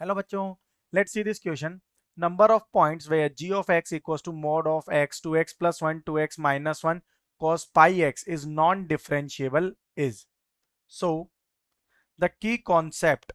Hello बच्चों, let's see this question. Number of points where g of x equals to mod of x 2x plus 1 2x minus 1 cos pi x is non-differentiable is. So the key concept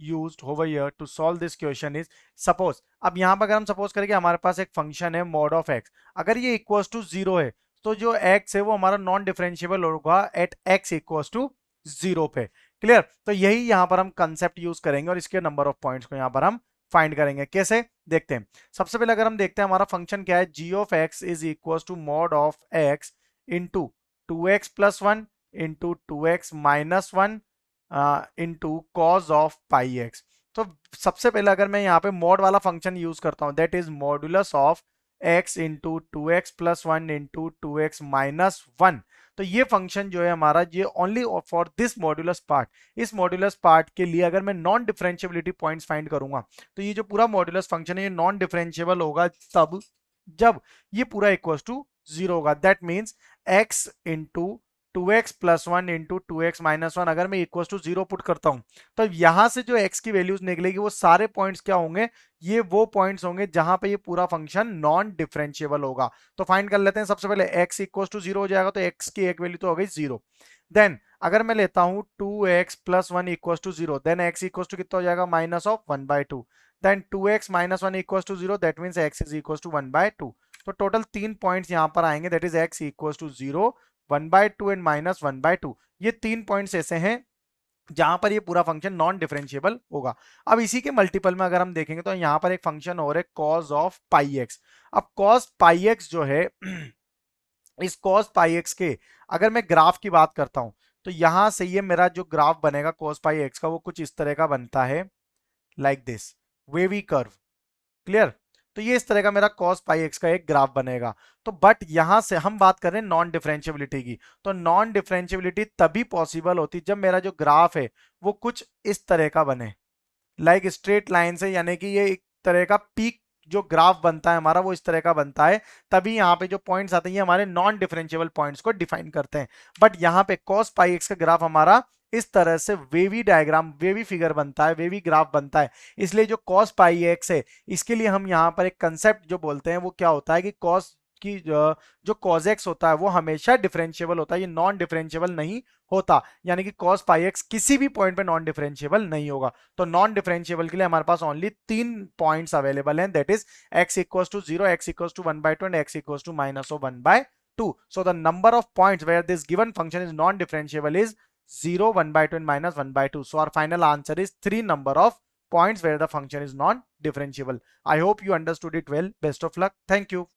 used over here to solve this question is, suppose अब यहां पर अगर हम suppose करें कि हमारे पास एक function है mod of x, अगर ये इक्वल्स टू जीरो है तो जो x है वो हमारा नॉन डिफरेंशिएबल होगा at x equals to zero पे. क्लियर. तो यही यहां पर हम कंसेप्ट यूज करेंगे और इसके नंबर ऑफ पॉइंट्स को यहां पर हम फाइंड करेंगे. कैसे देखते हैं. सबसे पहले अगर हम देखते हैं हमारा फंक्शन क्या है, g of x is equals to mod of x into two x plus one into two x minus one into cos of pi x. तो सबसे पहले अगर मैं यहाँ पे मॉड वाला फंक्शन यूज करता हूँ, that is modulus of x into two x plus one into two x minus one. तो ये फंक्शन जो है हमारा, ये only for this modulus part. इस मॉडुलस पार्ट के लिए अगर मैं नॉन डिफरेंशिएबिलिटी पॉइंट्स फाइंड करूंगा तो ये जो पूरा मॉडुलस फंक्शन है ये नॉन डिफरेंशिएबल होगा तब जब ये पूरा इक्वल टू जीरो होगा. That means x into two x plus one into two x minus one अगर मैं इक्वल टू जीरो पुट करता हूं तो यहां से जो x की वैल्यूज निकलेगी वो सारे पॉइंट्स क्या होंगे, ये वो पॉइंट्स होंगे जहां पे ये पूरा फंक्शन नॉन डिफरेंशिएबल होगा. तो फाइंड कर लेते हैं. सबसे पहले x इक्वल टू जीरो हो जाएगा तो x की एक वैल्यू तो हो गई जीरो. देन अगर मैं लेता हूं two x plus one equal to zero, then x equal to कितना हो जाएगा, minus of one by two. Then two x minus one equal to zero, that means x is equal to one by two. तो total तीन points यहां पर आएंगे, that is x equal to zero, one by two and minus one by two. ये तीन points ऐसे हैं जहां पर ये पूरा फंक्शन नॉन डिफरेंशिएबल होगा. अब इसी के मल्टीपल में अगर हम देखेंगे तो यहां पर एक फंक्शन और है cos ऑफ पाई एक्स. अब cos पाई एक्स जो है इस cos पाई एक्स के अगर मैं ग्राफ की बात करता हूं तो यहां से ये मेरा जो ग्राफ बनेगा cos पाई एक्स का वो कुछ इस तरह का बनता है, like this wavy curve. Clear. तो ये इस तरह का मेरा cos पाई एक्स का एक ग्राफ बनेगा. तो बट यहां से हम बात कर रहे हैं नॉन डिफरेंशिएबिलिटी की. तो नॉन डिफरेंशिएबिलिटी तभी पॉसिबल होती जब मेरा जो ग्राफ है वो कुछ इस तरह का बने, लाइक स्ट्रेट लाइन से, यानी कि ये एक तरह का पीक जो ग्राफ बनता है हमारा वो इस तरह का बनता है. तभी यहाँ पे जो पॉइंट्स आते हैं ये हमारे नॉन डिफरेंशिएबल पॉइंट्स को डिफाइन करते हैं. बट यहाँ पे cos पाई एक्स का ग्राफ हमारा इस तरह से वेवी डायग्राम, वेवी फिगर बनता है, वेवी ग्राफ बनता है. इसलिए जो cos पाई एक्स है इसके लिए हम यहाँ पर एक कंसेप्ट जो बोलते हैं वो क्या होता है कि cos की जो cos x होता है वो हमेशा डिफरेंशिएबल होता है, ये नॉन डिफरेंशिएबल नहीं होता. यानी कि cos पाई एक्स किसी भी पॉइंट पे नॉन डिफरेंशिएबल नहीं होगा. तो नॉन डिफरेंशिएबल के लिए हमारे पास ओनली तीन पॉइंट्स अवेलेबल हैं, that is x equals to zero, x equals to one by two and x equals to minus of one by two. So the number of points where this given function is non differentiable is 0, 1 by 2 and minus 1 by 2. So our final answer is 3 number of points where the function is non-differentiable. I hope you understood it well. Best of luck. Thank you.